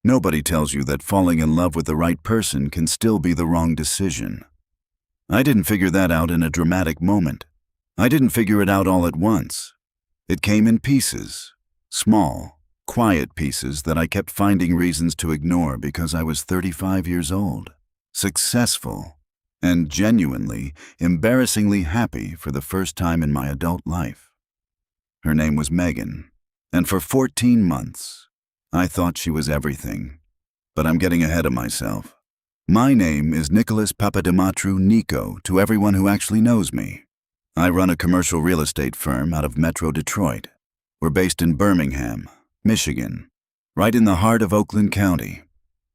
Nobody tells you that falling in love with the right person can still be the wrong decision. I didn't figure that out in a dramatic moment. I didn't figure it out all at once. It came in pieces, small, quiet pieces that I kept finding reasons to ignore because I was 35 years old, successful, and genuinely, embarrassingly happy for the first time in my adult life. Her name was Megan, and for 14 months, I thought she was everything. But I'm getting ahead of myself. My name is Nicholas Papadimitru Nico to everyone who actually knows me. I run a commercial real estate firm out of Metro Detroit. We're based in Birmingham, Michigan, right in the heart of Oakland County.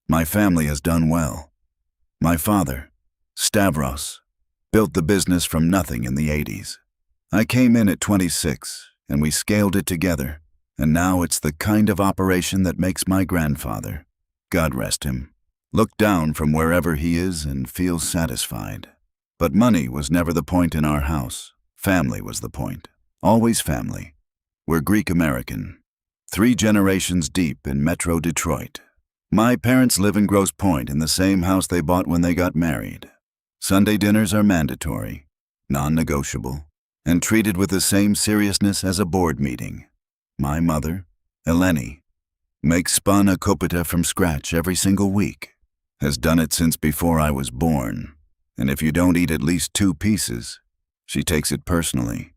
My family has done well. My father, Stavros, built the business from nothing in the 80s. I came in at 26, and we scaled it together, and now it's the kind of operation that makes my grandfather, God rest him, look down from wherever he is and feel satisfied. But money was never the point in our house. Family was the point. Always family. We're Greek-American. 3 generations deep in Metro Detroit. My parents live in Grosse Pointe in the same house they bought when they got married. Sunday dinners are mandatory, non-negotiable, and treated with the same seriousness as a board meeting. My mother, Eleni, makes spanakopita kopita from scratch every single week. Has done it since before I was born. And if you don't eat at least 2 pieces, she takes it personally.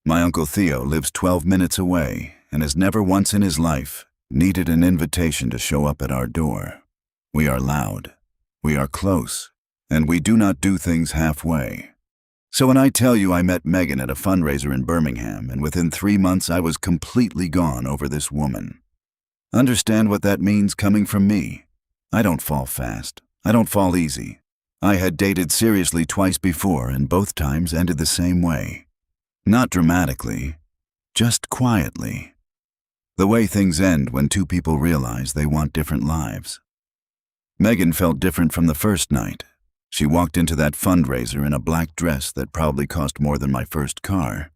My Uncle Theo lives 12 minutes away and has never once in his life needed an invitation to show up at our door. We are loud, we are close, and we do not do things halfway. So when I tell you I met Megan at a fundraiser in Birmingham and within 3 months I was completely gone over this woman, understand what that means coming from me. I don't fall fast. I don't fall easy. I had dated seriously twice before, and both times ended the same way. Not dramatically, just quietly. The way things end when 2 people realize they want different lives. Megan felt different from the first night. She walked into that fundraiser in a black dress that probably cost more than my first car,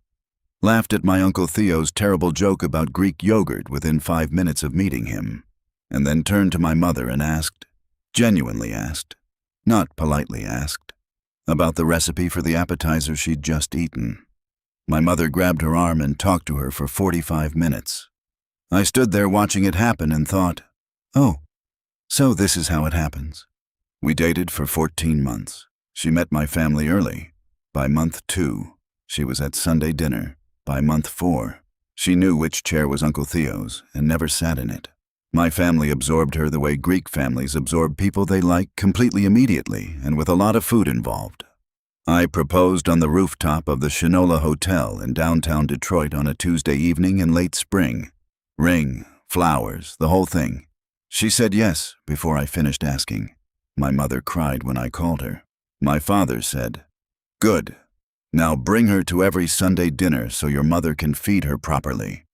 laughed at my Uncle Theo's terrible joke about Greek yogurt within 5 minutes of meeting him, and then turned to my mother and asked, genuinely asked, not politely asked, about the recipe for the appetizer she'd just eaten. My mother grabbed her arm and talked to her for 45 minutes. I stood there watching it happen and thought, oh, so this is how it happens. We dated for 14 months. She met my family early. By month 2, she was at Sunday dinner. By month 4, she knew which chair was Uncle Theo's and never sat in it. My family absorbed her the way Greek families absorb people they like completely immediately and with a lot of food involved. I proposed on the rooftop of the Shinola Hotel in downtown Detroit on a Tuesday evening in late spring. Ring, flowers, the whole thing. She said yes before I finished asking. My mother cried when I called her. My father said, "Good. Now bring her to every Sunday dinner so your mother can feed her properly."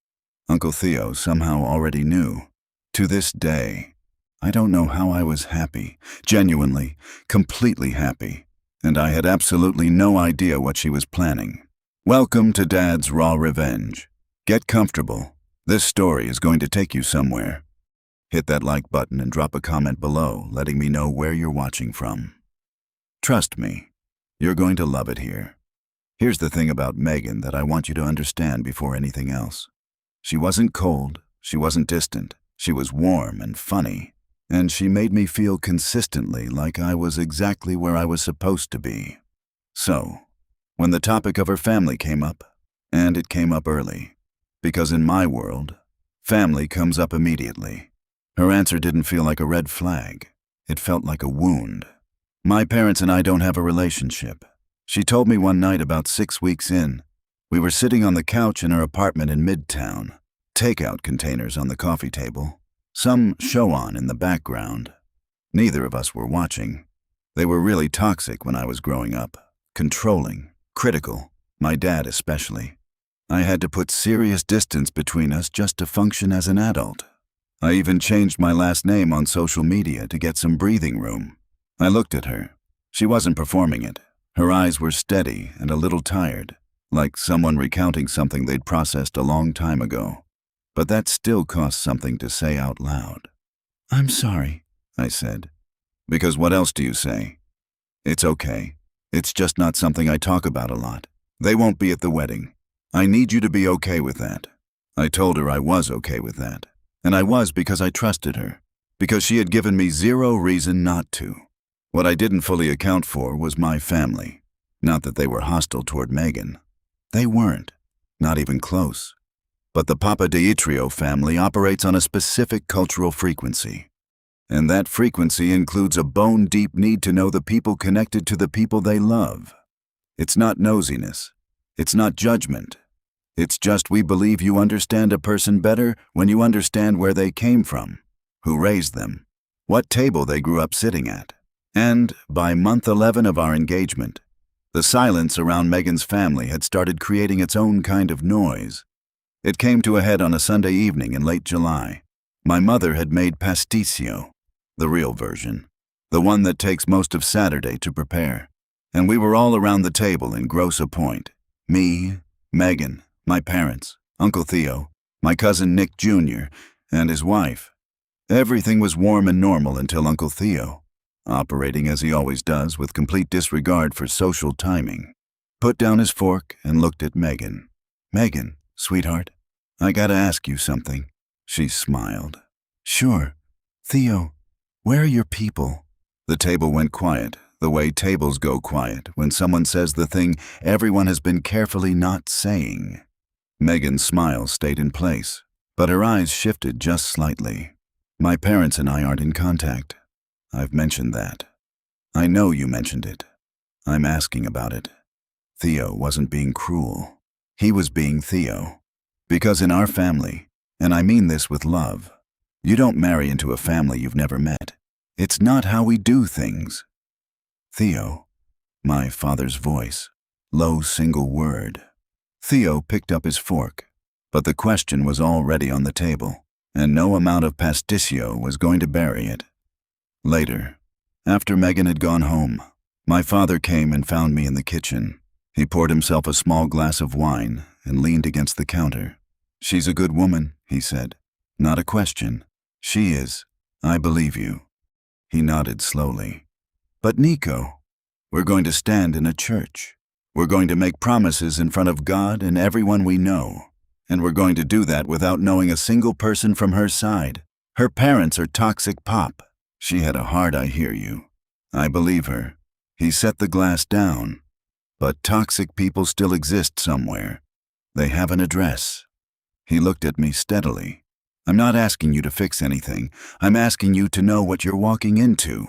Uncle Theo somehow already knew. To this day, I don't know how I was happy, genuinely, completely happy, and I had absolutely no idea what she was planning. Welcome to Dad's Raw Revenge. Get comfortable. This story is going to take you somewhere. Hit that like button and drop a comment below, letting me know where you're watching from. Trust me, you're going to love it here. Here's the thing about Megan that I want you to understand before anything else. She wasn't cold, she wasn't distant. She was warm and funny, and she made me feel consistently like I was exactly where I was supposed to be. So, when the topic of her family came up, and it came up early, because in my world, family comes up immediately, her answer didn't feel like a red flag. It felt like a wound. My parents and I don't have a relationship. She told me one night about 6 weeks in. We were sitting on the couch in her apartment in Midtown. Takeout containers on the coffee table, some show on in the background. Neither of us were watching. They were really toxic when I was growing up, controlling, critical, my dad especially. I had to put serious distance between us just to function as an adult. I even changed my last name on social media to get some breathing room. I looked at her. She wasn't performing it. Her eyes were steady and a little tired, like someone recounting something they'd processed a long time ago. But that still cost something to say out loud. "I'm sorry," I said. "Because what else do you say?" "It's okay. It's just not something I talk about a lot. They won't be at the wedding. I need you to be okay with that." I told her I was okay with that. And I was because I trusted her. Because she had given me zero reason not to. What I didn't fully account for was my family. Not that they were hostile toward Megan. They weren't. Not even close. But the Papaditrio family operates on a specific cultural frequency. And that frequency includes a bone-deep need to know the people connected to the people they love. It's not nosiness. It's not judgment. It's just we believe you understand a person better when you understand where they came from, who raised them, what table they grew up sitting at. And by month 11 of our engagement, the silence around Megan's family had started creating its own kind of noise. It came to a head on a Sunday evening in late July. My mother had made pasticcio, the real version, the one that takes most of Saturday to prepare. And we were all around the table in Grosse Pointe. Me, Megan, my parents, Uncle Theo, my cousin Nick Jr., and his wife. Everything was warm and normal until Uncle Theo, operating as he always does with complete disregard for social timing, put down his fork and looked at Megan. "Megan, sweetheart, I gotta ask you something." She smiled. "Sure. Theo, where are your people?" The table went quiet, the way tables go quiet when someone says the thing everyone has been carefully not saying. Megan's smile stayed in place, but her eyes shifted just slightly. "My parents and I aren't in contact. I've mentioned that. I know you mentioned it. I'm asking about it." Theo wasn't being cruel. He was being Theo. Because in our family, and I mean this with love, you don't marry into a family you've never met. It's not how we do things. "Theo," my father's voice, low single word. Theo picked up his fork, but the question was already on the table, and no amount of pasticcio was going to bury it. Later, after Megan had gone home, my father came and found me in the kitchen. He poured himself a small glass of wine and leaned against the counter. "She's a good woman," he said. "Not a question. She is. I believe you." He nodded slowly. "But Nico, we're going to stand in a church. We're going to make promises in front of God and everyone we know. And we're going to do that without knowing a single person from her side. Her parents are toxic pop." She had a heart, I hear you. I believe her. He set the glass down. But toxic people still exist somewhere. They have an address. He looked at me steadily. "I'm not asking you to fix anything. I'm asking you to know what you're walking into."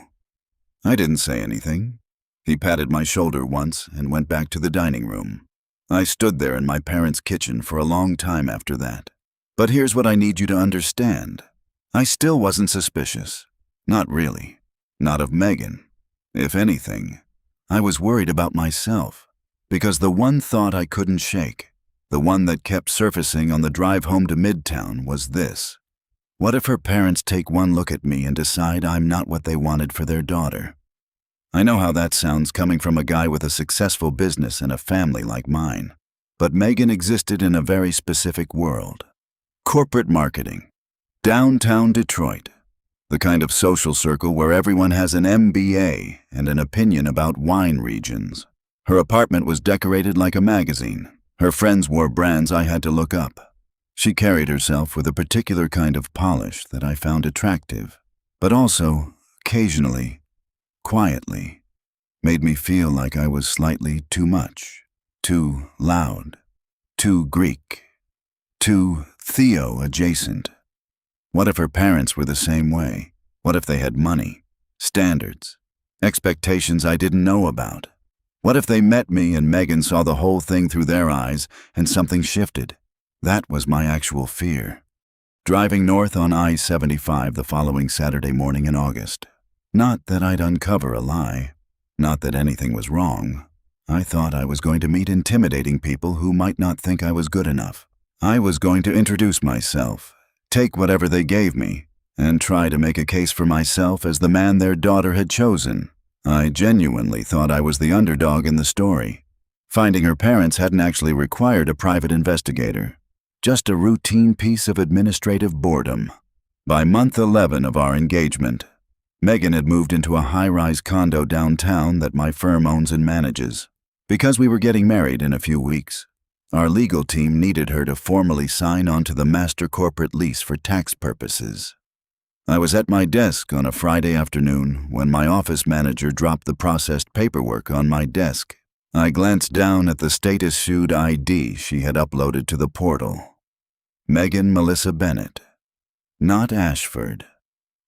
I didn't say anything. He patted my shoulder once and went back to the dining room. I stood there in my parents' kitchen for a long time after that. But here's what I need you to understand. I still wasn't suspicious. Not really. Not of Megan. If anything, I was worried about myself. Because the one thought I couldn't shake, the one that kept surfacing on the drive home to Midtown, was this. What if her parents take one look at me and decide I'm not what they wanted for their daughter? I know how that sounds coming from a guy with a successful business and a family like mine. But Megan existed in a very specific world. Corporate marketing. Downtown Detroit. The kind of social circle where everyone has an MBA and an opinion about wine regions. Her apartment was decorated like a magazine. Her friends wore brands I had to look up. She carried herself with a particular kind of polish that I found attractive, but also, occasionally, quietly, made me feel like I was slightly too much, too loud, too Greek, too Theo adjacent. What if her parents were the same way? What if they had money, standards, expectations I didn't know about? What if they met me and Megan saw the whole thing through their eyes and something shifted? That was my actual fear. Driving north on I-75 the following Saturday morning in August. Not that I'd uncover a lie. Not that anything was wrong. I thought I was going to meet intimidating people who might not think I was good enough. I was going to introduce myself, take whatever they gave me, and try to make a case for myself as the man their daughter had chosen. I genuinely thought I was the underdog in the story. Finding her parents hadn't actually required a private investigator. Just a routine piece of administrative boredom. By month 11 of our engagement, Megan had moved into a high-rise condo downtown that my firm owns and manages. Because we were getting married in a few weeks, our legal team needed her to formally sign onto the master corporate lease for tax purposes. I was at my desk on a Friday afternoon when my office manager dropped the processed paperwork on my desk. I glanced down at the state-issued ID she had uploaded to the portal. Megan Melissa Bennett. Not Ashford.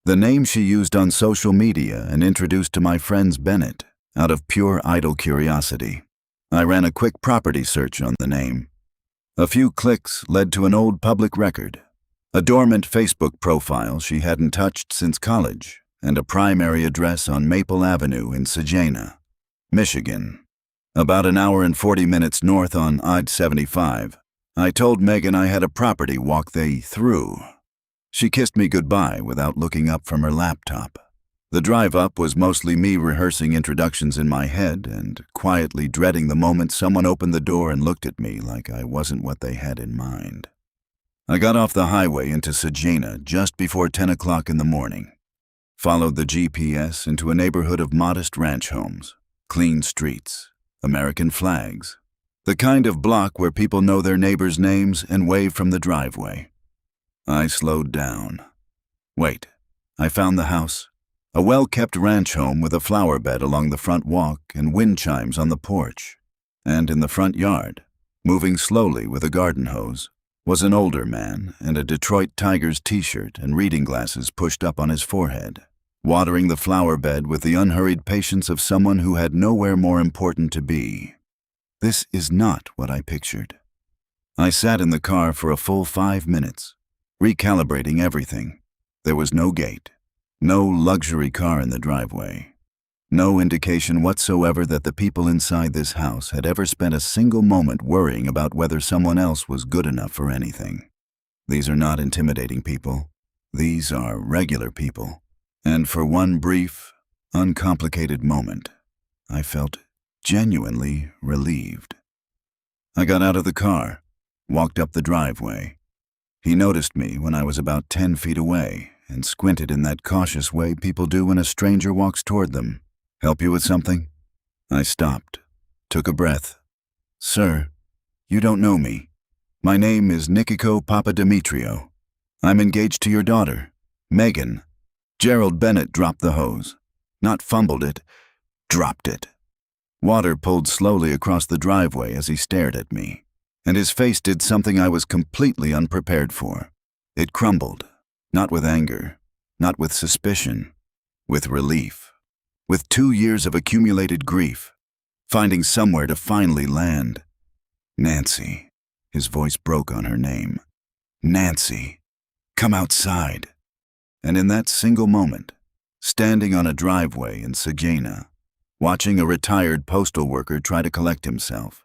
The name she used on social media and introduced to my friends Bennett out of pure idle curiosity. I ran a quick property search on the name. A few clicks led to an old public record, a dormant Facebook profile she hadn't touched since college, and a primary address on Maple Avenue in Saginaw, Michigan. About an hour and 40 minutes north on I-75, I told Megan I had a property walk they through. She kissed me goodbye without looking up from her laptop. The drive up was mostly me rehearsing introductions in my head and quietly dreading the moment someone opened the door and looked at me like I wasn't what they had in mind. I got off the highway into Saginaw just before 10 o'clock in the morning, followed the GPS into a neighborhood of modest ranch homes, clean streets, American flags, the kind of block where people know their neighbors' names and wave from the driveway. I slowed down. Wait, I found the house. A well-kept ranch home with a flower bed along the front walk and wind chimes on the porch. And in the front yard, moving slowly with a garden hose, was an older man in a Detroit Tigers t-shirt and reading glasses pushed up on his forehead, watering the flower bed with the unhurried patience of someone who had nowhere more important to be. This is not what I pictured. I sat in the car for a full 5 minutes, recalibrating everything. There was no gate, no luxury car in the driveway, no indication whatsoever that the people inside this house had ever spent a single moment worrying about whether someone else was good enough for anything. These are not intimidating people. These are regular people. And for one brief, uncomplicated moment, I felt genuinely relieved. I got out of the car, walked up the driveway. He noticed me when I was about 10 feet away and squinted in that cautious way people do when a stranger walks toward them. "Help you with something?" I stopped, took a breath. "Sir, you don't know me. My name is Nikiko Papadimitriou. I'm engaged to your daughter, Megan." Gerald Bennett dropped the hose. Not fumbled it, dropped it. Water pulled slowly across the driveway as he stared at me, and his face did something I was completely unprepared for. It crumbled, not with anger, not with suspicion, with relief, with 2 years of accumulated grief, finding somewhere to finally land. "Nancy," his voice broke on her name. "Nancy, come outside." And in that single moment, standing on a driveway in Saginaw, watching a retired postal worker try to collect himself,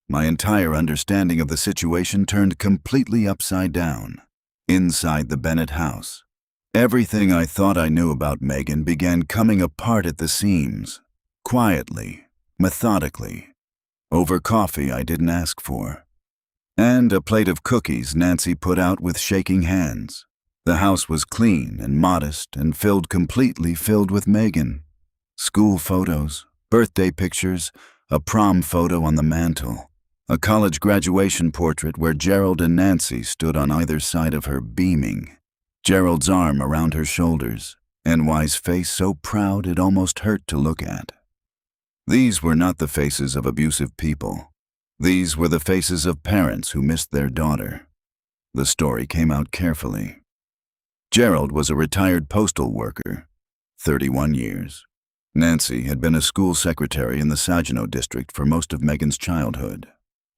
my entire understanding of the situation turned completely upside down. Inside the Bennett house, everything I thought I knew about Megan began coming apart at the seams, quietly, methodically, over coffee I didn't ask for, and a plate of cookies Nancy put out with shaking hands. The house was clean and modest and completely filled with Megan. School photos, birthday pictures, a prom photo on the mantel, a college graduation portrait where Gerald and Nancy stood on either side of her beaming, Gerald's arm around her shoulders, NY's face so proud it almost hurt to look at. These were not the faces of abusive people. These were the faces of parents who missed their daughter. The story came out carefully. Gerald was a retired postal worker, 31 years. Nancy had been a school secretary in the Saginaw district for most of Megan's childhood.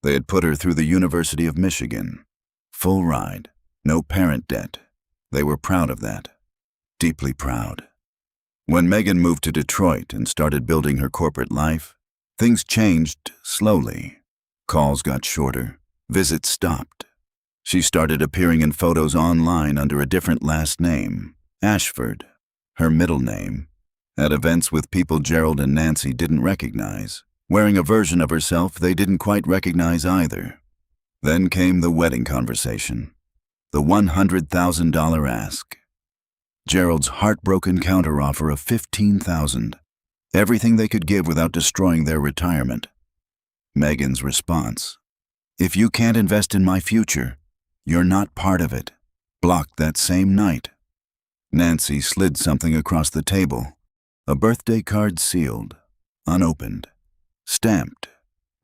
They had put her through the University of Michigan. Full ride, no parent debt. They were proud of that, deeply proud. When Megan moved to Detroit and started building her corporate life, things changed slowly. Calls got shorter, visits stopped. She started appearing in photos online under a different last name, Ashford, her middle name, at events with people Gerald and Nancy didn't recognize, wearing a version of herself they didn't quite recognize either. Then came the wedding conversation, the $100,000 ask. Gerald's heartbroken counteroffer of $15,000. Everything they could give without destroying their retirement. Megan's response: "If you can't invest in my future, you're not part of it." Blocked that same night. Nancy slid something across the table. A birthday card sealed, unopened, stamped,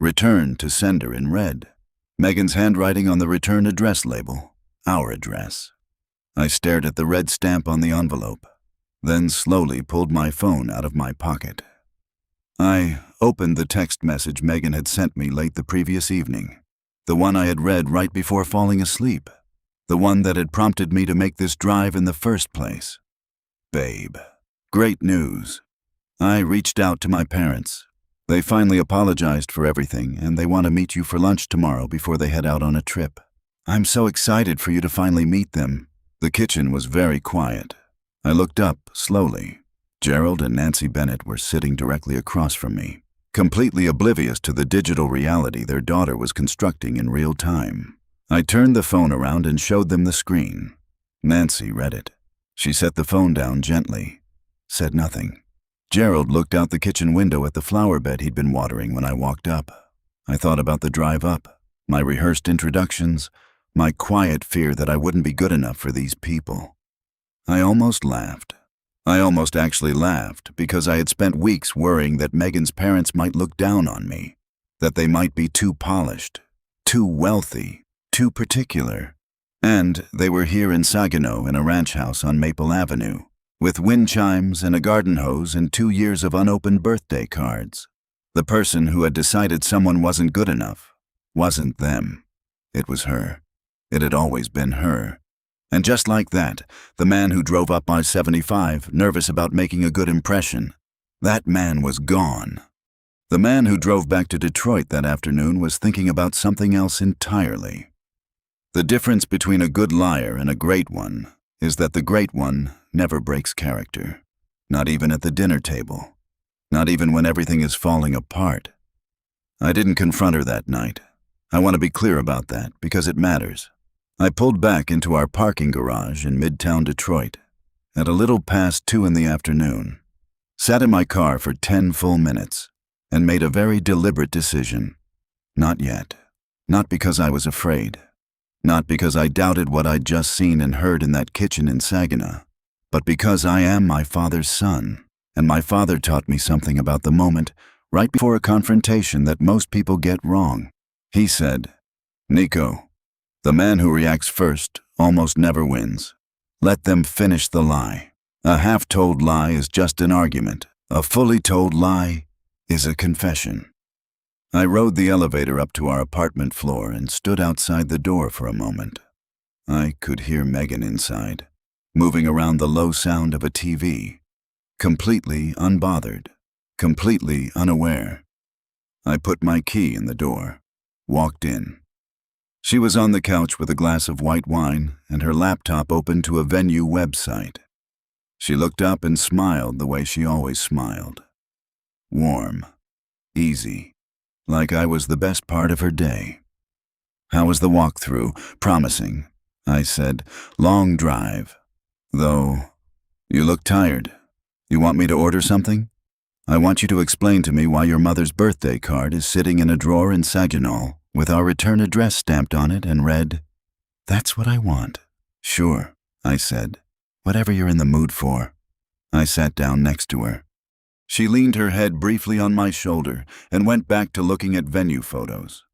returned to sender in red. Megan's handwriting on the return address label, our address. I stared at the red stamp on the envelope, then slowly pulled my phone out of my pocket. I opened the text message Megan had sent me late the previous evening, the one I had read right before falling asleep, the one that had prompted me to make this drive in the first place. "Babe, great news. I reached out to my parents. They finally apologized for everything, and they want to meet you for lunch tomorrow before they head out on a trip. I'm so excited for you to finally meet them." The kitchen was very quiet. I looked up slowly. Gerald and Nancy Bennett were sitting directly across from me, completely oblivious to the digital reality their daughter was constructing in real time. I turned the phone around and showed them the screen. Nancy read it. She set the phone down gently, said nothing. Gerald looked out the kitchen window at the flower bed he'd been watering when I walked up. I thought about the drive up, my rehearsed introductions, my quiet fear that I wouldn't be good enough for these people. I almost laughed. I almost actually laughed because I had spent weeks worrying that Megan's parents might look down on me, that they might be too polished, too wealthy, too particular. And they were here in Saginaw in a ranch house on Maple Avenue, with wind chimes and a garden hose and 2 years of unopened birthday cards. The person who had decided someone wasn't good enough wasn't them. It was her. It had always been her. And just like that, the man who drove up I-75, nervous about making a good impression, that man was gone. The man who drove back to Detroit that afternoon was thinking about something else entirely. The difference between a good liar and a great one is that the great one never breaks character, not even at the dinner table, not even when everything is falling apart. I didn't confront her that night. I want to be clear about that because it matters. I pulled back into our parking garage in Midtown Detroit at a little past 2 in the afternoon, sat in my car for 10 full minutes, and made a very deliberate decision. Not yet. Not because I was afraid. Not because I doubted what I'd just seen and heard in that kitchen in Saginaw, but because I am my father's son, and my father taught me something about the moment right before a confrontation that most people get wrong. He said, "Nico, the man who reacts first almost never wins. Let them finish the lie. A half-told lie is just an argument. A fully told lie is a confession." I rode the elevator up to our apartment floor and stood outside the door for a moment. I could hear Megan inside, moving around the low sound of a TV, completely unbothered, completely unaware. I put my key in the door, walked in. She was on the couch with a glass of white wine and her laptop open to a venue website. She looked up and smiled the way she always smiled. Warm, easy, like I was the best part of her day. "How was the walkthrough?" "Promising," I said. "Long drive. Though, you look tired. You want me to order something? I want you to explain to me why your mother's birthday card is sitting in a drawer in Saginaw with our return address stamped on it and read." "That's what I want." "Sure," I said. "Whatever you're in the mood for." I sat down next to her. She leaned her head briefly on my shoulder and went back to looking at venue photos.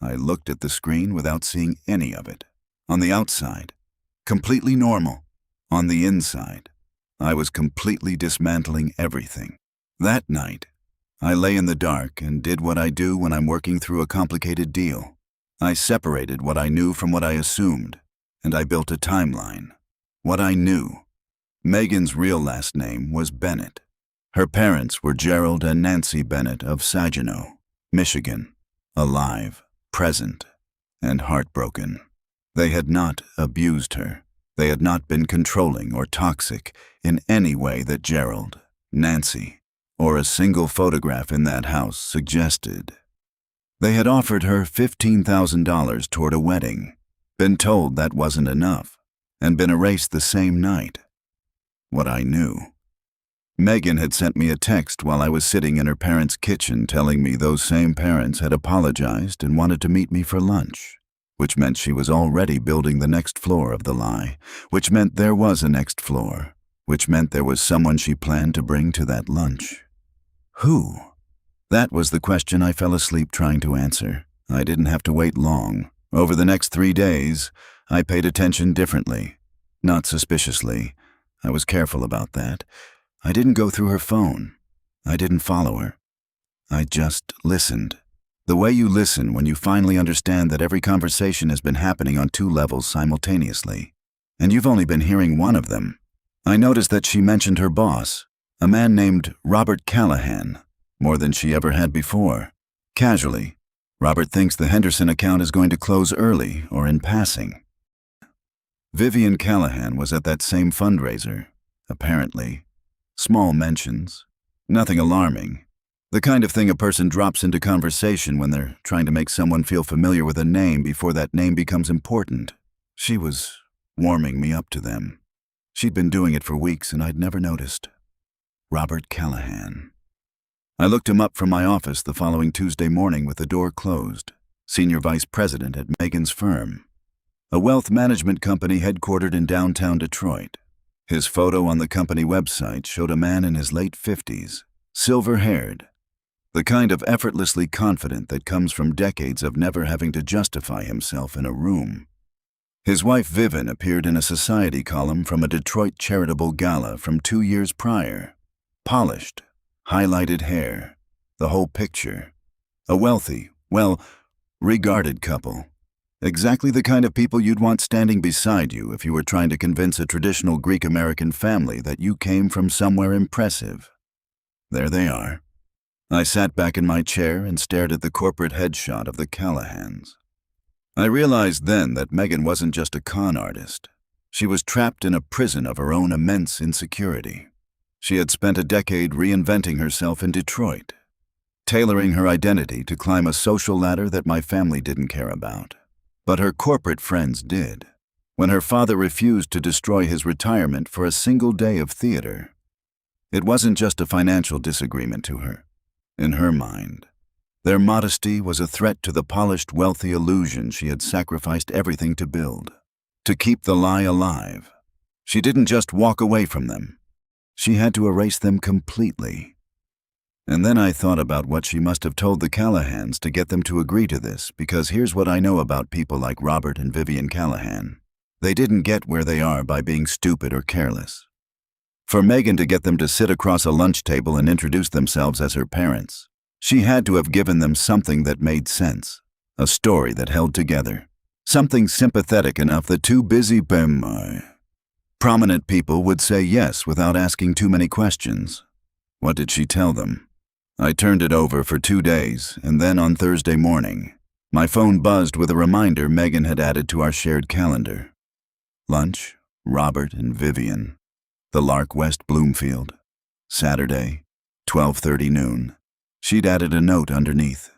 I looked at the screen without seeing any of it. On the outside, completely normal. On the inside, I was completely dismantling everything. That night, I lay in the dark and did what I do when I'm working through a complicated deal. I separated what I knew from what I assumed, and I built a timeline. What I knew. Megan's real last name was Bennett. Her parents were Gerald and Nancy Bennett of Saginaw, Michigan, alive, present, and heartbroken. They had not abused her. They had not been controlling or toxic in any way that Gerald, Nancy, or a single photograph in that house suggested. They had offered her $15,000 toward a wedding, been told that wasn't enough, and been erased the same night. what I knew. Megan had sent me a text while I was sitting in her parents' kitchen telling me those same parents had apologized and wanted to meet me for lunch, which meant she was already building the next floor of the lie, which meant there was a next floor, which meant there was someone she planned to bring to that lunch. Who? That was the question I fell asleep trying to answer. I didn't have to wait long. Over the next 3 days, I paid attention differently. Not suspiciously. I was careful about that. I didn't go through her phone. I didn't follow her. I just listened. The way you listen when you finally understand that every conversation has been happening on 2 levels simultaneously, and you've only been hearing one of them. I noticed that she mentioned her boss, a man named Robert Callahan, more than she ever had before. Casually, Robert thinks the Henderson account is going to close early or in passing. Vivian Callahan was at that same fundraiser, apparently. Small mentions. Nothing alarming. The kind of thing a person drops into conversation when they're trying to make someone feel familiar with a name before that name becomes important. She was warming me up to them. She'd been doing it for weeks and I'd never noticed. Robert Callahan. I looked him up from my office the following Tuesday morning with the door closed. Senior vice president at Megan's firm, a wealth management company headquartered in downtown Detroit. His photo on the company website showed a man in his late 50s, silver-haired, the kind of effortlessly confident that comes from decades of never having to justify himself in a room. His wife Vivian appeared in a society column from a Detroit charitable gala from 2 years prior. Polished, highlighted hair, the whole picture. A wealthy, well-regarded couple. Exactly the kind of people you'd want standing beside you if you were trying to convince a traditional Greek-American family that you came from somewhere impressive. There they are. I sat back in my chair and stared at the corporate headshot of the Callahans. I realized then that Megan wasn't just a con artist. She was trapped in a prison of her own immense insecurity. She had spent a decade reinventing herself in Detroit, tailoring her identity to climb a social ladder that my family didn't care about. But her corporate friends did. When her father refused to destroy his retirement for a single day of theater, it wasn't just a financial disagreement to her. In her mind, their modesty was a threat to the polished, wealthy illusion she had sacrificed everything to build, to keep the lie alive. She didn't just walk away from them. She had to erase them completely. And then I thought about what she must have told the Callahans to get them to agree to this, because here's what I know about people like Robert and Vivian Callahan. They didn't get where they are by being stupid or careless. For Megan to get them to sit across a lunch table and introduce themselves as her parents, she had to have given them something that made sense, a story that held together, something sympathetic enough that two busy prominent people would say yes without asking too many questions. What did she tell them? I turned it over for 2 days, and then on Thursday morning, my phone buzzed with a reminder Megan had added to our shared calendar. Lunch, Robert and Vivian. The Lark West Bloomfield. Saturday, 12:30 noon. She'd added a note underneath.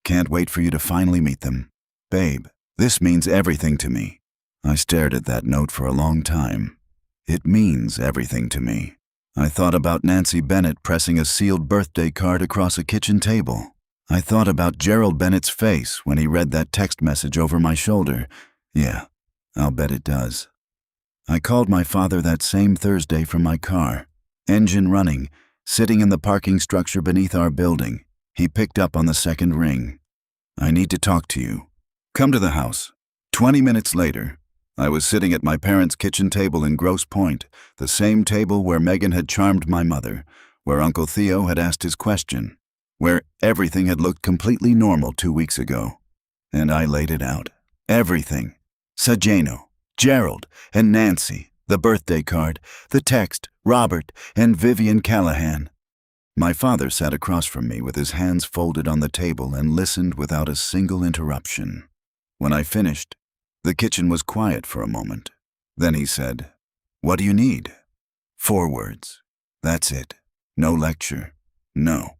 Can't wait for you to finally meet them. Babe, this means everything to me. I stared at that note for a long time. It means everything to me. I thought about Nancy Bennett pressing a sealed birthday card across a kitchen table. I thought about Gerald Bennett's face when he read that text message over my shoulder. Yeah, I'll bet it does. I called my father that same Thursday from my car, engine running, sitting in the parking structure beneath our building. He picked up on the second ring. I need to talk to you. Come to the house. 20 minutes later, I was sitting at my parents' kitchen table in Grosse Pointe, the same table where Megan had charmed my mother, where Uncle Theo had asked his question, where everything had looked completely normal 2 weeks ago. And I laid it out. Everything. Sajano, Gerald, and Nancy, the birthday card, the text, Robert, and Vivian Callahan. My father sat across from me with his hands folded on the table and listened without a single interruption. When I finished, the kitchen was quiet for a moment. Then he said, "What do you need?" 4 words. That's it. No lecture. No.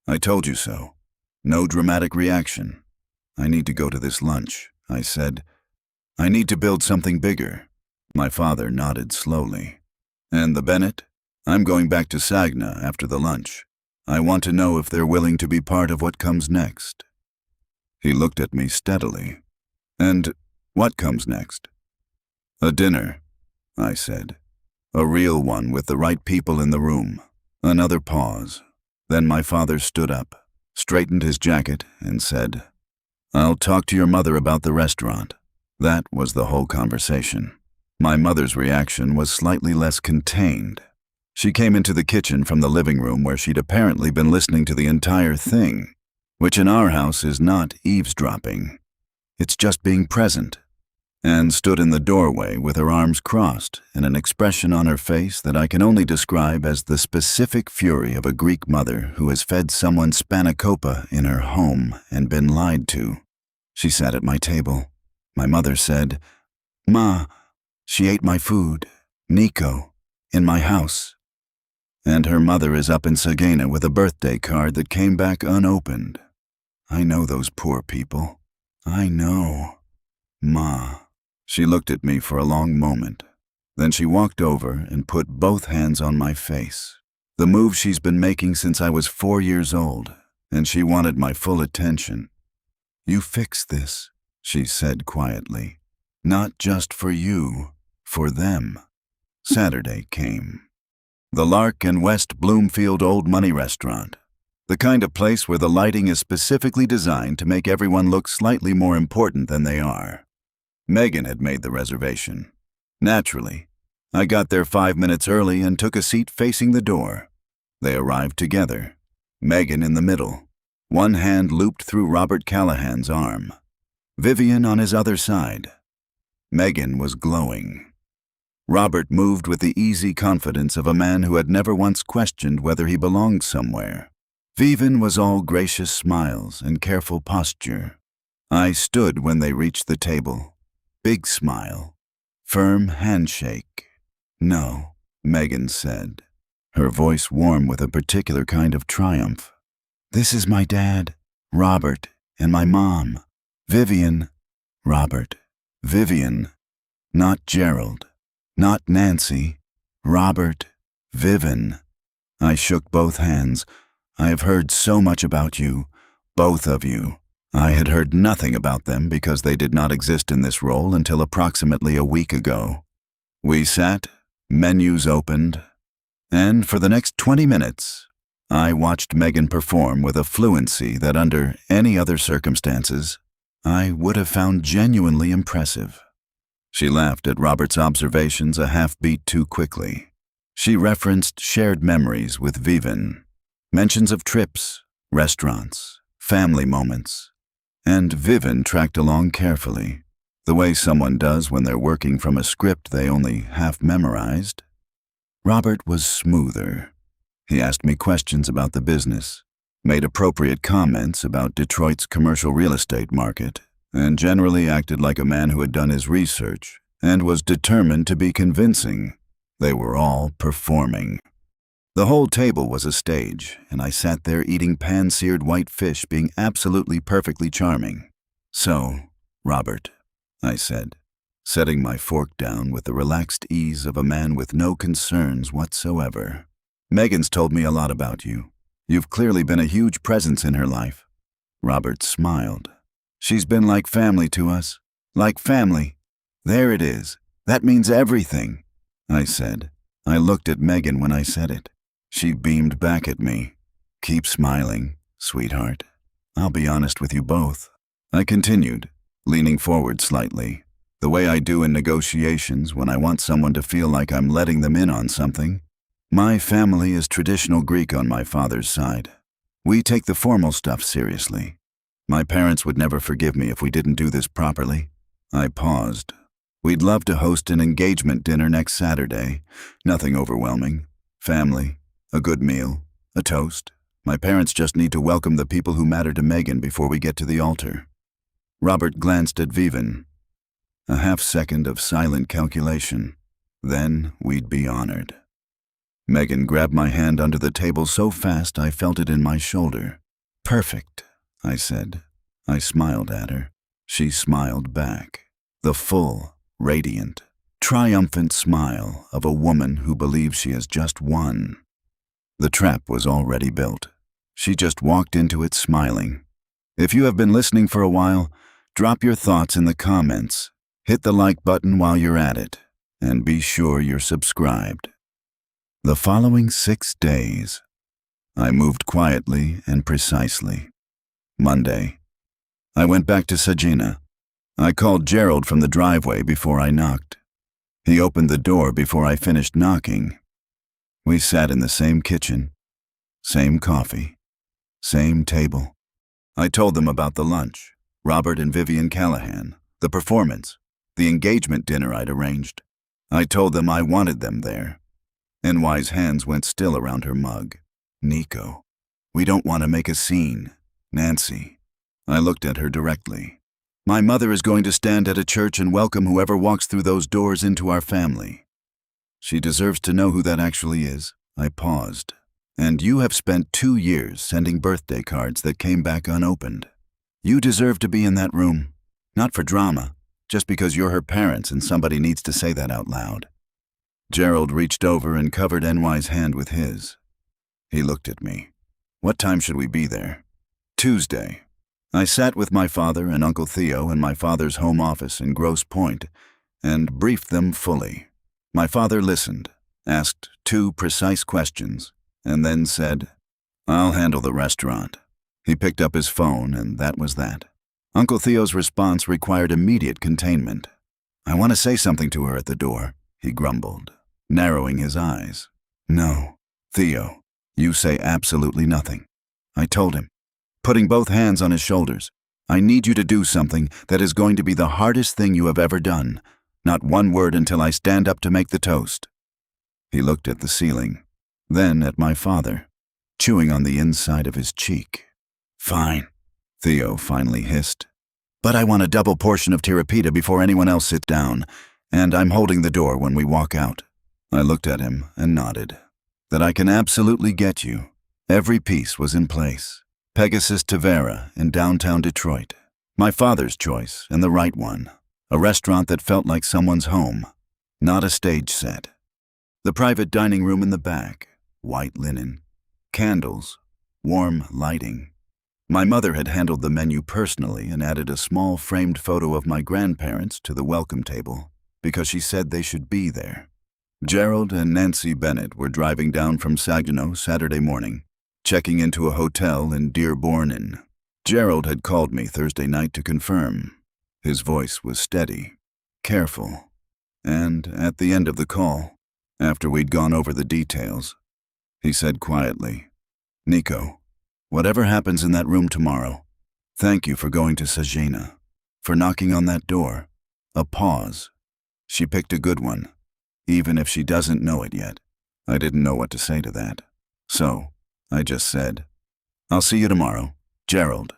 I told you so. No dramatic reaction. I need to go to this lunch, I said. I need to build something bigger. My father nodded slowly. And the Bennett? I'm going back to Sagna after the lunch. I want to know if they're willing to be part of what comes next. He looked at me steadily. And what comes next? A dinner, I said. A real one with the right people in the room. Another pause. Then my father stood up, straightened his jacket, and said, I'll talk to your mother about the restaurant. That was the whole conversation. My mother's reaction was slightly less contained. She came into the kitchen from the living room where she'd apparently been listening to the entire thing, which in our house is not eavesdropping. It's just being present, and stood in the doorway with her arms crossed and an expression on her face that I can only describe as the specific fury of a Greek mother who has fed someone spanakopita in her home and been lied to. She sat at my table. My mother said, Ma, she ate my food, Nico, in my house. And her mother is up in Sagana with a birthday card that came back unopened. I know those poor people. I know. Ma. She looked at me for a long moment. Then she walked over and put both hands on my face. The move she's been making since I was 4 years old, and she wanted my full attention. You fix this, she said quietly. Not just for you, for them. Saturday came. The Lark and West Bloomfield Old Money Restaurant. The kind of place where the lighting is specifically designed to make everyone look slightly more important than they are. Megan had made the reservation. Naturally, I got there 5 minutes early and took a seat facing the door. They arrived together, Megan in the middle, one hand looped through Robert Callahan's arm, Vivian on his other side. Megan was glowing. Robert moved with the easy confidence of a man who had never once questioned whether he belonged somewhere. Vivian was all gracious smiles and careful posture. I stood when they reached the table. Big smile. Firm handshake. No, Megan said, her voice warm with a particular kind of triumph. This is my dad, Robert, and my mom, Vivian. Robert, Vivian, not Gerald. Not Nancy, Robert, Vivian. I shook both hands. I have heard so much about you, both of you. I had heard nothing about them because they did not exist in this role until approximately a week ago. We sat, menus opened, and for the next 20 minutes, I watched Megan perform with a fluency that under any other circumstances, I would have found genuinely impressive. She laughed at Robert's observations a half-beat too quickly. She referenced shared memories with Vivian, mentions of trips, restaurants, family moments, and Vivian tracked along carefully, the way someone does when they're working from a script they only half memorized. Robert was smoother. He asked me questions about the business, made appropriate comments about Detroit's commercial real estate market, and generally acted like a man who had done his research and was determined to be convincing. They were all performing. The whole table was a stage, and I sat there eating pan-seared white fish, being absolutely perfectly charming. So, Robert, I said, setting my fork down with the relaxed ease of a man with no concerns whatsoever. Megan's told me a lot about you. You've clearly been a huge presence in her life. Robert smiled. She's been like family to us. Like family. There it is. That means everything, I said. I looked at Megan when I said it. She beamed back at me. Keep smiling, sweetheart. I'll be honest with you both. I continued, leaning forward slightly, the way I do in negotiations when I want someone to feel like I'm letting them in on something. My family is traditional Greek on my father's side. We take the formal stuff seriously. My parents would never forgive me if we didn't do this properly. I paused. We'd love to host an engagement dinner next Saturday. Nothing overwhelming. Family, a good meal, a toast. My parents just need to welcome the people who matter to Megan before we get to the altar. Robert glanced at Vivian. A half-second of silent calculation. Then we'd be honored. Megan grabbed my hand under the table so fast I felt it in my shoulder. Perfect, I said. I smiled at her. She smiled back. The full, radiant, triumphant smile of a woman who believes she has just won. The trap was already built. She just walked into it smiling. If you have been listening for a while, drop your thoughts in the comments, hit the like button while you're at it, and be sure you're subscribed. The following 6 days, I moved quietly and precisely. Monday, I went back to Sagina. I called Gerald from the driveway before I knocked. He opened the door before I finished knocking. We sat in the same kitchen, same coffee, same table. I told them about the lunch, Robert and Vivian Callahan, the performance, the engagement dinner I'd arranged. I told them I wanted them there. NY's hands went still around her mug. Nico, we don't want to make a scene. Nancy. I looked at her directly. My mother is going to stand at a church and welcome whoever walks through those doors into our family. She deserves to know who that actually is. I paused. And you have spent 2 years sending birthday cards that came back unopened. You deserve to be in that room. Not for drama, just because you're her parents and somebody needs to say that out loud. Gerald reached over and covered NY's hand with his. He looked at me. What time should we be there? Tuesday. I sat with my father and Uncle Theo in my father's home office in Grosse Pointe and briefed them fully. My father listened, asked 2 precise questions, and then said, "I'll handle the restaurant." He picked up his phone, and that was that. Uncle Theo's response required immediate containment. "I want to say something to her at the door," he grumbled, narrowing his eyes. "No, Theo, you say absolutely nothing." I told him, putting both hands on his shoulders, "I need you to do something that is going to be the hardest thing you have ever done. Not one word until I stand up to make the toast." He looked at the ceiling, then at my father, chewing on the inside of his cheek. "Fine," Theo finally hissed. "But I want a double portion of tirapita before anyone else sits down, and I'm holding the door when we walk out." I looked at him and nodded. "That I can absolutely get you." Every piece was in place. Pegasus Tavera in downtown Detroit. My father's choice, and the right one. A restaurant that felt like someone's home, not a stage set. The private dining room in the back, white linen, candles, warm lighting. My mother had handled the menu personally and added a small framed photo of my grandparents to the welcome table because she said they should be there. Gerald and Nancy Bennett were driving down from Saginaw Saturday morning, checking into a hotel in Dearborn. Gerald had called me Thursday night to confirm. His voice was steady, careful, and at the end of the call, after we'd gone over the details, he said quietly, "Nico, whatever happens in that room tomorrow, thank you for going to Sagina, for knocking on that door." A pause. She picked a good one, even if she doesn't know it yet. I didn't know what to say to that. So, I just said, "I'll see you tomorrow, Gerald."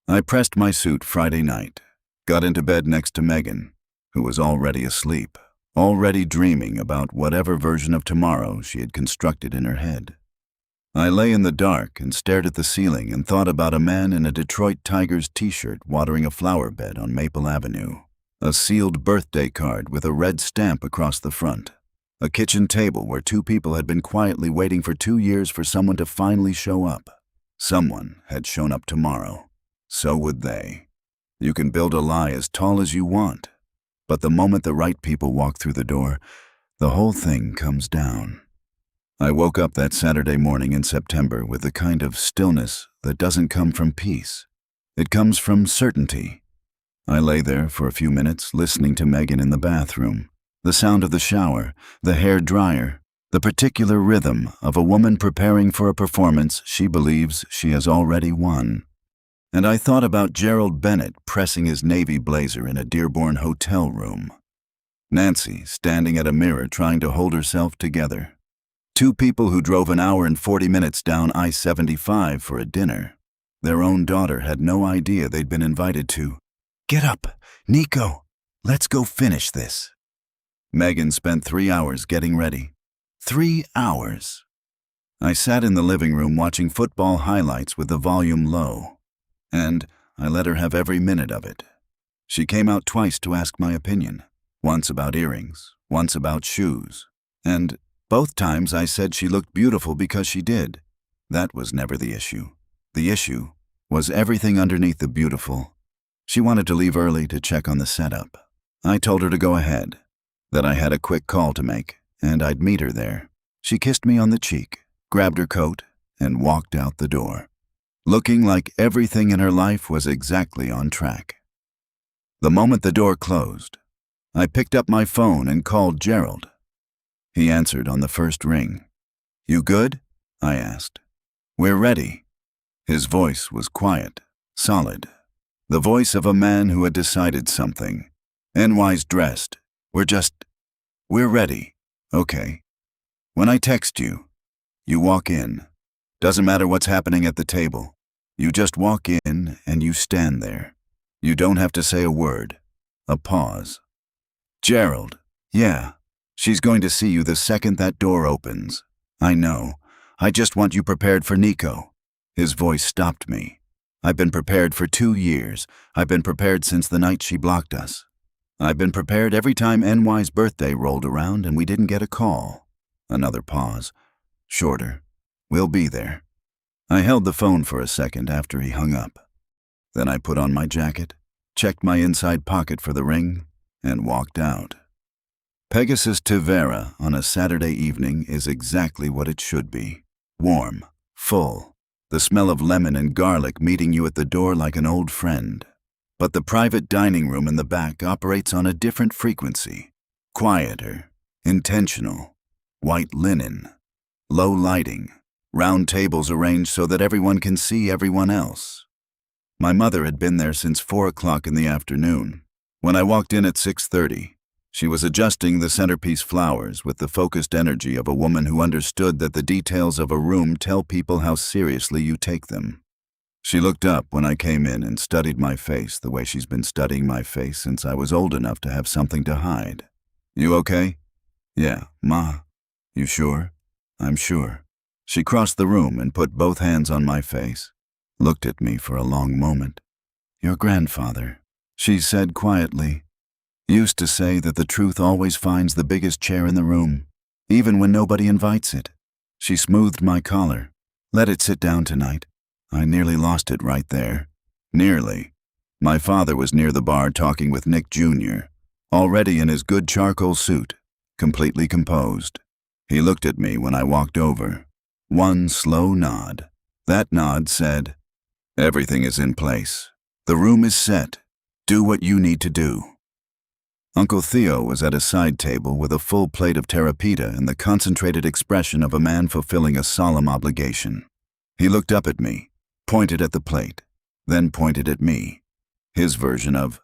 I pressed my suit Friday night, got into bed next to Megan, who was already asleep, already dreaming about whatever version of tomorrow she had constructed in her head. I lay in the dark and stared at the ceiling and thought about a man in a Detroit Tigers t-shirt watering a flower bed on Maple Avenue, a sealed birthday card with a red stamp across the front, a kitchen table where 2 people had been quietly waiting for 2 years for someone to finally show up. Someone had shown up tomorrow. So would they. You can build a lie as tall as you want, but the moment the right people walk through the door, the whole thing comes down. I woke up that Saturday morning in September with the kind of stillness that doesn't come from peace. It comes from certainty. I lay there for a few minutes listening to Megan in the bathroom, the sound of the shower, the hair dryer, the particular rhythm of a woman preparing for a performance she believes she has already won. And I thought about Gerald Bennett pressing his navy blazer in a Dearborn hotel room. Nancy standing at a mirror trying to hold herself together. 2 people who drove an hour and 40 minutes down I-75 for a dinner. Their own daughter had no idea they'd been invited to. "Get up, Nico, let's go finish this." Megan spent 3 hours getting ready. 3 hours. I sat in the living room watching football highlights with the volume low. And I let her have every minute of it. She came out twice to ask my opinion. Once about earrings, once about shoes. And both times I said she looked beautiful because she did. That was never the issue. The issue was everything underneath the beautiful. She wanted to leave early to check on the setup. I told her to go ahead, that I had a quick call to make, and I'd meet her there. She kissed me on the cheek, grabbed her coat, and walked out the door, looking like everything in her life was exactly on track. The moment the door closed, I picked up my phone and called Gerald. He answered on the first ring. "You good?" I asked. "We're ready." His voice was quiet, solid. The voice of a man who had decided something. "NY's dressed. We're ready." "Okay. When I text you, you walk in. Doesn't matter what's happening at the table. You just walk in and you stand there. You don't have to say a word." A pause. "Gerald, yeah, she's going to see you the second that door opens. I know. I just want you prepared for Nico." His voice stopped me. "I've been prepared for 2 years. I've been prepared since the night she blocked us. I've been prepared every time NY's birthday rolled around and we didn't get a call." Another pause. Shorter. "We'll be there." I held the phone for a second after he hung up. Then I put on my jacket, checked my inside pocket for the ring, and walked out. Pegasus Tavera on a Saturday evening is exactly what it should be. Warm, full, the smell of lemon and garlic meeting you at the door like an old friend. But the private dining room in the back operates on a different frequency. Quieter, intentional, white linen, low lighting, round tables arranged so that everyone can see everyone else. My mother had been there since 4 o'clock in the afternoon. When I walked in at 6:30, she was adjusting the centerpiece flowers with the focused energy of a woman who understood that the details of a room tell people how seriously you take them. She looked up when I came in and studied my face the way she's been studying my face since I was old enough to have something to hide. "You okay?" "Yeah, Ma. You sure?" "I'm sure." She crossed the room and put both hands on my face, looked at me for a long moment. "Your grandfather," she said quietly, "used to say that the truth always finds the biggest chair in the room, even when nobody invites it." She smoothed my collar. "Let it sit down tonight." I nearly lost it right there. Nearly. My father was near the bar talking with Nick Jr., already in his good charcoal suit, completely composed. He looked at me when I walked over. One slow nod. That nod said, "Everything is in place. The room is set. Do what you need to do." Uncle Theo was at a side table with a full plate of terrapita and the concentrated expression of a man fulfilling a solemn obligation. He looked up at me, pointed at the plate, then pointed at me. His version of,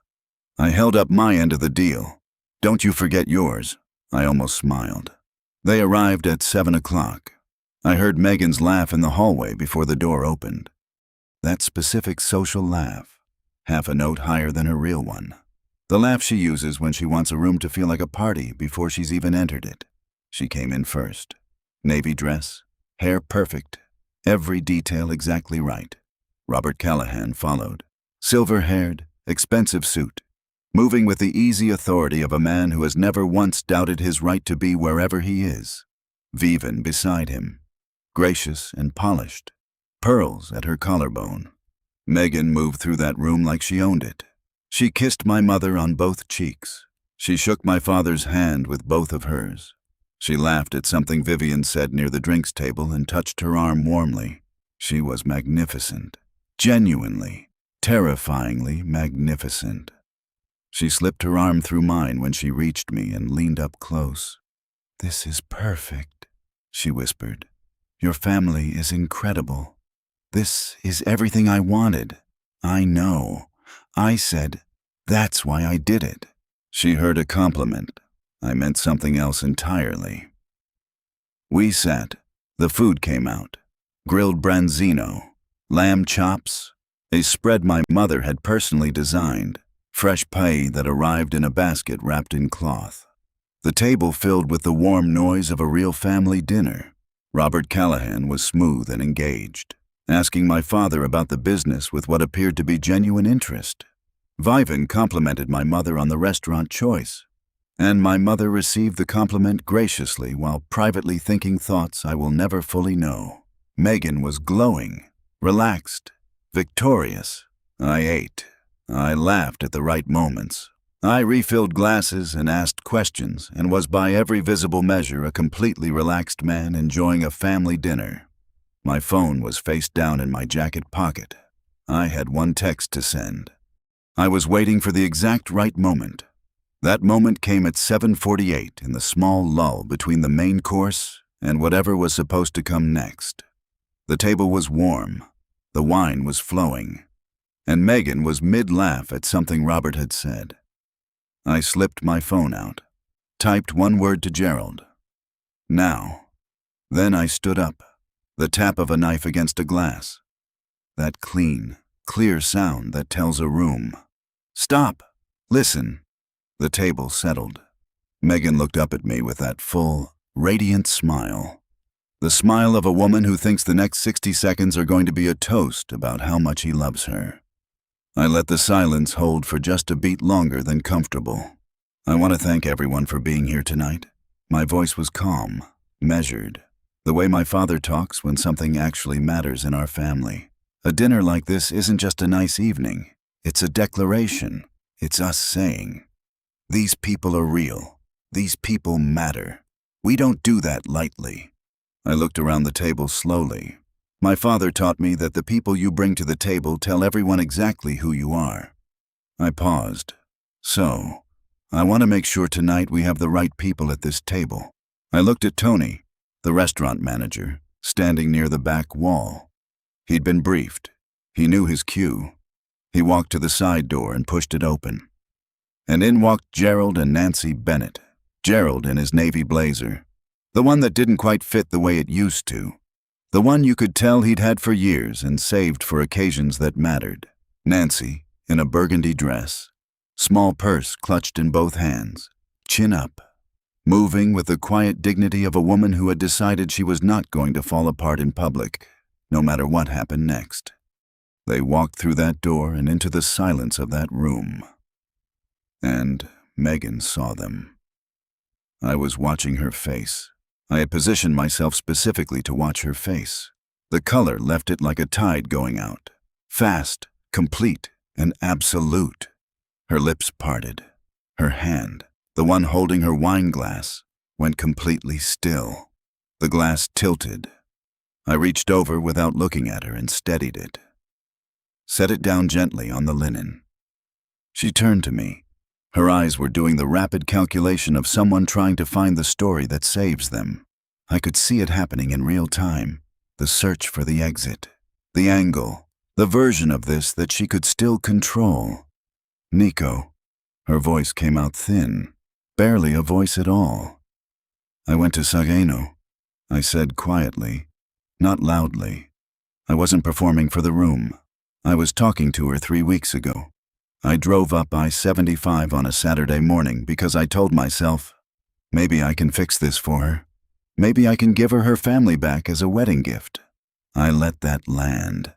"I held up my end of the deal. Don't you forget yours." I almost smiled. They arrived at 7 o'clock. I heard Megan's laugh in the hallway before the door opened. That specific social laugh, half a note higher than her real one. The laugh she uses when she wants a room to feel like a party before she's even entered it. She came in first. Navy dress, hair perfect, every detail exactly right. Robert Callahan followed. Silver-haired, expensive suit, moving with the easy authority of a man who has never once doubted his right to be wherever he is. Vivian beside him, gracious and polished, pearls at her collarbone. Megan moved through that room like she owned it. She kissed my mother on both cheeks. She shook my father's hand with both of hers. She laughed at something Vivian said near the drinks table and touched her arm warmly. She was magnificent. Genuinely, terrifyingly magnificent. She slipped her arm through mine when she reached me and leaned up close. "This is perfect," she whispered. "Your family is incredible. This is everything I wanted. I know." I said, "That's why I did it." She heard a compliment. I meant something else entirely. We sat. The food came out. Grilled branzino, lamb chops, a spread my mother had personally designed, fresh pie that arrived in a basket wrapped in cloth. The table filled with the warm noise of a real family dinner. Robert Callahan was smooth and engaged, asking my father about the business with what appeared to be genuine interest. Vivian complimented my mother on the restaurant choice. And my mother received the compliment graciously while privately thinking thoughts I will never fully know. Megan was glowing, relaxed, victorious. I ate. I laughed at the right moments. I refilled glasses and asked questions and was by every visible measure a completely relaxed man enjoying a family dinner. My phone was face down in my jacket pocket. I had one text to send. I was waiting for the exact right moment. That moment came at 7:48 in the small lull between the main course and whatever was supposed to come next. The table was warm, the wine was flowing, and Megan was mid-laugh at something Robert had said. I slipped my phone out, typed one word to Gerald. Now. Then I stood up, the tap of a knife against a glass. That clean, clear sound that tells a room. Stop! Listen! The table settled. Megan looked up at me with that full, radiant smile. The smile of a woman who thinks the next 60 seconds are going to be a toast about how much he loves her. I let the silence hold for just a beat longer than comfortable. I want to thank everyone for being here tonight. My voice was calm, measured, the way my father talks when something actually matters in our family. A dinner like this isn't just a nice evening. It's a declaration. It's us saying, these people are real. These people matter. We don't do that lightly. I looked around the table slowly. My father taught me that the people you bring to the table tell everyone exactly who you are. I paused. So, I want to make sure tonight we have the right people at this table. I looked at Tony, the restaurant manager, standing near the back wall. He'd been briefed. He knew his cue. He walked to the side door and pushed it open. And in walked Gerald and Nancy Bennett. Gerald in his navy blazer, the one that didn't quite fit the way it used to. The one you could tell he'd had for years and saved for occasions that mattered. Nancy in a burgundy dress, small purse clutched in both hands, chin up, moving with the quiet dignity of a woman who had decided she was not going to fall apart in public, no matter what happened next. They walked through that door and into the silence of that room. And Megan saw them. I was watching her face. I had positioned myself specifically to watch her face. The color left it like a tide going out. Fast, complete, and absolute. Her lips parted. Her hand, the one holding her wine glass, went completely still. The glass tilted. I reached over without looking at her and steadied it. Set it down gently on the linen. She turned to me. Her eyes were doing the rapid calculation of someone trying to find the story that saves them. I could see it happening in real time. The search for the exit. The angle. The version of this that she could still control. Nico. Her voice came out thin. Barely a voice at all. I went to Sageno, I said quietly, not loudly. I wasn't performing for the room. I was talking to her 3 weeks ago. I drove up I-75 on a Saturday morning because I told myself, maybe I can fix this for her. Maybe I can give her her family back as a wedding gift. I let that land.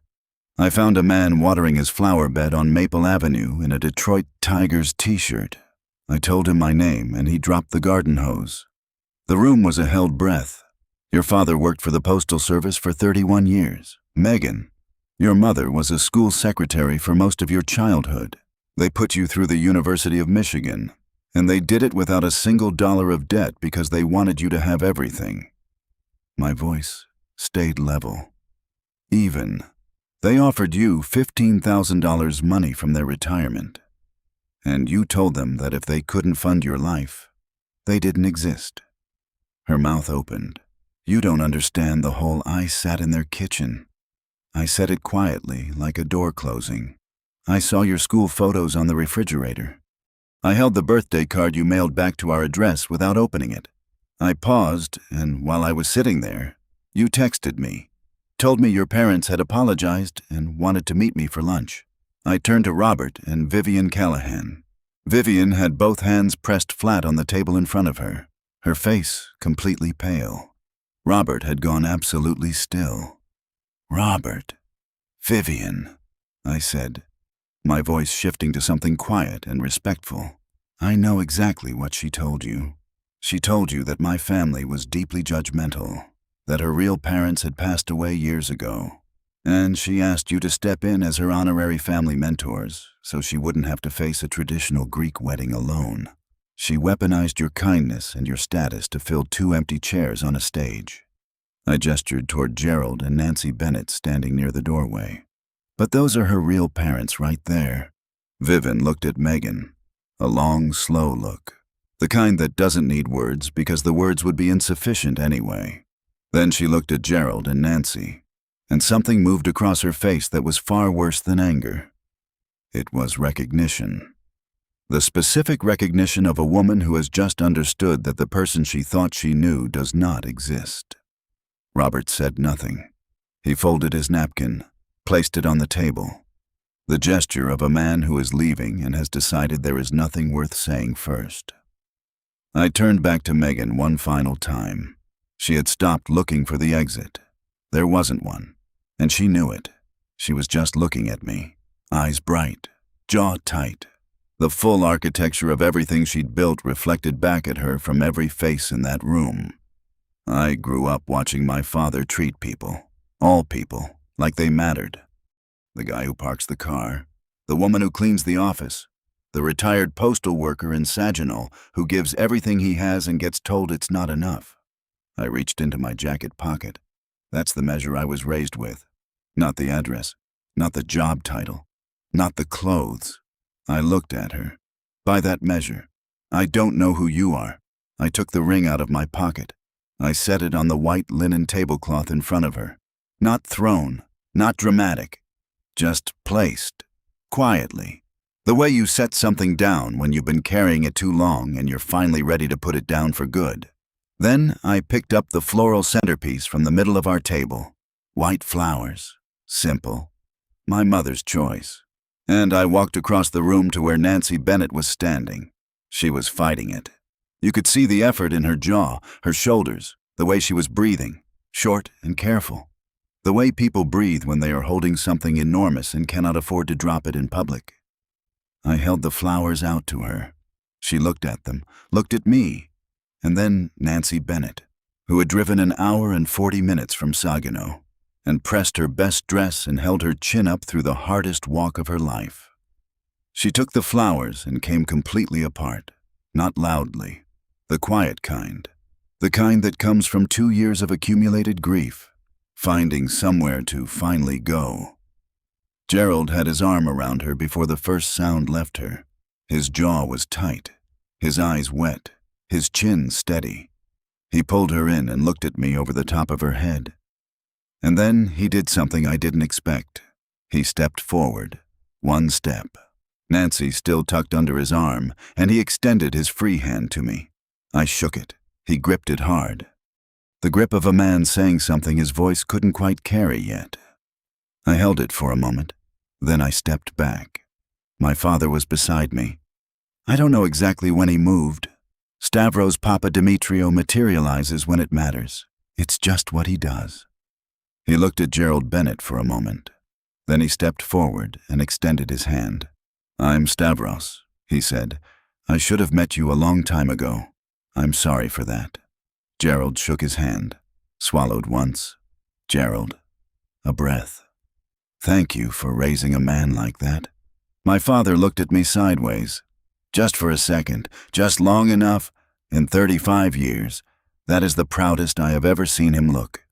I found a man watering his flower bed on Maple Avenue in a Detroit Tigers t-shirt. I told him my name and he dropped the garden hose. The room was a held breath. Your father worked for the Postal Service for 31 years. Megan, your mother was a school secretary for most of your childhood. They put you through the University of Michigan, and they did it without a single dollar of debt because they wanted you to have everything. My voice stayed level. Even. They offered you $15,000 money from their retirement, and you told them that if they couldn't fund your life, they didn't exist. Her mouth opened. You don't understand the whole I sat in their kitchen. I said it quietly, like a door closing. I saw your school photos on the refrigerator. I held the birthday card you mailed back to our address without opening it. I paused, and while I was sitting there, you texted me, told me your parents had apologized and wanted to meet me for lunch. I turned to Robert and Vivian Callahan. Vivian had both hands pressed flat on the table in front of her, her face completely pale. Robert had gone absolutely still. Robert. Vivian, I said, my voice shifting to something quiet and respectful. I know exactly what she told you. She told you that my family was deeply judgmental, that her real parents had passed away years ago, and she asked you to step in as her honorary family mentors so she wouldn't have to face a traditional Greek wedding alone. She weaponized your kindness and your status to fill 2 empty chairs on a stage. I gestured toward Gerald and Nancy Bennett standing near the doorway. But those are her real parents right there. Vivian looked at Megan. A long, slow look. The kind that doesn't need words because the words would be insufficient anyway. Then she looked at Gerald and Nancy, and something moved across her face that was far worse than anger. It was recognition. The specific recognition of a woman who has just understood that the person she thought she knew does not exist. Robert said nothing. He folded his napkin, placed it on the table. The gesture of a man who is leaving and has decided there is nothing worth saying first. I turned back to Megan one final time. She had stopped looking for the exit. There wasn't one, and she knew it. She was just looking at me, eyes bright, jaw tight. The full architecture of everything she'd built reflected back at her from every face in that room. I grew up watching my father treat people, all people, like they mattered. The guy who parks the car, the woman who cleans the office, the retired postal worker in Saginaw who gives everything he has and gets told it's not enough. I reached into my jacket pocket. That's the measure I was raised with. Not the address, not the job title, not the clothes. I looked at her. By that measure, I don't know who you are. I took the ring out of my pocket. I set it on the white linen tablecloth in front of her. Not thrown, not dramatic, just placed, quietly. The way you set something down when you've been carrying it too long and you're finally ready to put it down for good. Then I picked up the floral centerpiece from the middle of our table. White flowers. Simple. My mother's choice. And I walked across the room to where Nancy Bennett was standing. She was fighting it. You could see the effort in her jaw, her shoulders, the way she was breathing, short and careful. The way people breathe when they are holding something enormous and cannot afford to drop it in public. I held the flowers out to her. She looked at them, looked at me, and then Nancy Bennett, who had driven an hour and 40 minutes from Saginaw, and pressed her best dress and held her chin up through the hardest walk of her life. She took the flowers and came completely apart, not loudly, the quiet kind, the kind that comes from 2 years of accumulated grief, finding somewhere to finally go. Gerald had his arm around her before the first sound left her. His jaw was tight, his eyes wet, his chin steady. He pulled her in and looked at me over the top of her head. And then he did something I didn't expect. He stepped forward, one step. Nancy still tucked under his arm, and he extended his free hand to me. I shook it. He gripped it hard. The grip of a man saying something his voice couldn't quite carry yet. I held it for a moment. Then I stepped back. My father was beside me. I don't know exactly when he moved. Stavros Papadimitriou materializes when it matters. It's just what he does. He looked at Gerald Bennett for a moment. Then he stepped forward and extended his hand. "I'm Stavros," he said. "I should have met you a long time ago. I'm sorry for that." Gerald shook his hand, swallowed once. Gerald, a breath. "Thank you for raising a man like that." My father looked at me sideways. Just for a second, just long enough, in 35 years, that is the proudest I have ever seen him look.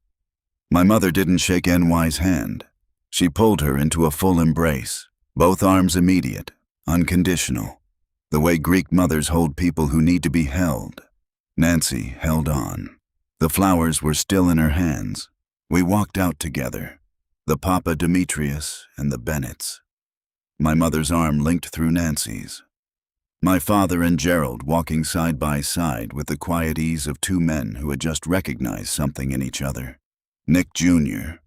My mother didn't shake NY's hand. She pulled her into a full embrace, both arms immediate, unconditional, the way Greek mothers hold people who need to be held. Nancy held on. The flowers were still in her hands. We walked out together, the Papadimitrious and the Bennetts. My mother's arm linked through Nancy's. My father and Gerald walking side by side with the quiet ease of 2 men who had just recognized something in each other. Nick Jr.,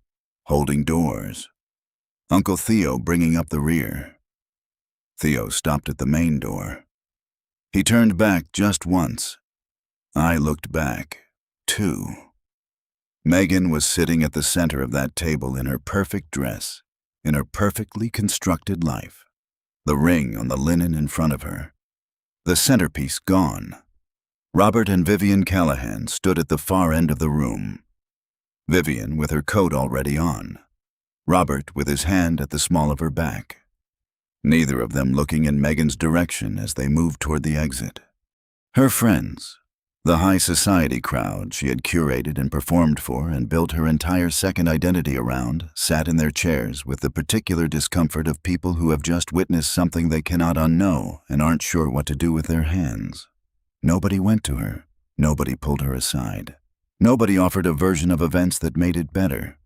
holding doors. Uncle Theo bringing up the rear. Theo stopped at the main door. He turned back just once. I looked back, too. Megan was sitting at the center of that table in her perfect dress, in her perfectly constructed life, the ring on the linen in front of her. the centerpiece gone. Robert and Vivian Callahan stood at the far end of the room. Vivian with her coat already on. Robert with his hand at the small of her back. Neither of them looking in Megan's direction as they moved toward the exit. Her friends, the high society crowd she had curated and performed for and built her entire second identity around, sat in their chairs with the particular discomfort of people who have just witnessed something they cannot unknow and aren't sure what to do with their hands. Nobody went to her. Nobody pulled her aside. Nobody offered a version of events that made it better.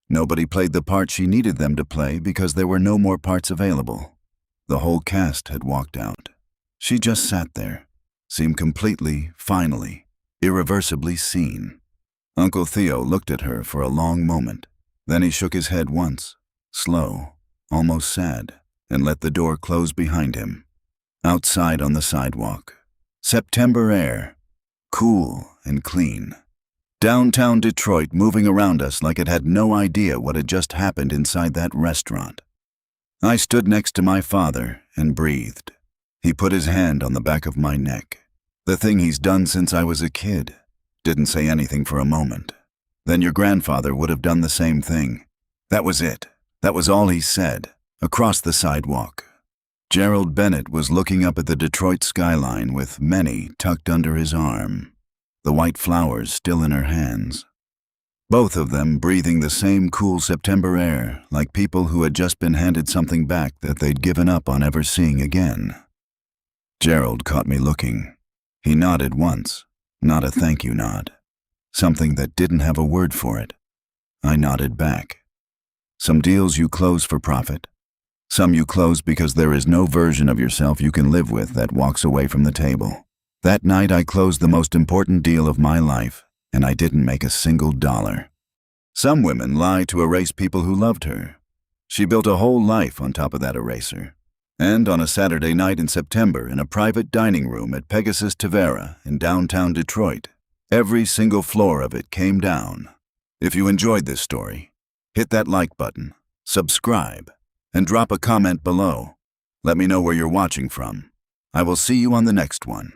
Nobody played the part she needed them to play because there were no more parts available. The whole cast had walked out. She just sat there, seemed completely, finally, irreversibly seen. Uncle Theo looked at her for a long moment. Then he shook his head once, slow, almost sad, and let the door close behind him. Outside on the sidewalk, September air, cool and clean. Downtown Detroit moving around us like it had no idea what had just happened inside that restaurant. I stood next to my father and breathed. He put his hand on the back of my neck. The thing he's done since I was a kid. Didn't say anything for a moment. Then your grandfather would have done the same thing. That was it. That was all he said. Across the sidewalk, Gerald Bennett was looking up at the Detroit skyline with Minnie tucked under his arm, the white flowers still in her hands. Both of them breathing the same cool September air, like people who had just been handed something back that they'd given up on ever seeing again. Gerald caught me looking. He nodded once, not a thank you nod. Something that didn't have a word for it. I nodded back. Some deals you close for profit. Some you close because there is no version of yourself you can live with that walks away from the table. That night I closed the most important deal of my life, and I didn't make a single dollar. Some women lie to erase people who loved her. She built a whole life on top of that eraser. And on a Saturday night in September in a private dining room at Pegasus Tavera in downtown Detroit, every single floor of it came down. If you enjoyed this story, hit that like button, subscribe, and drop a comment below. Let me know where you're watching from. I will see you on the next one.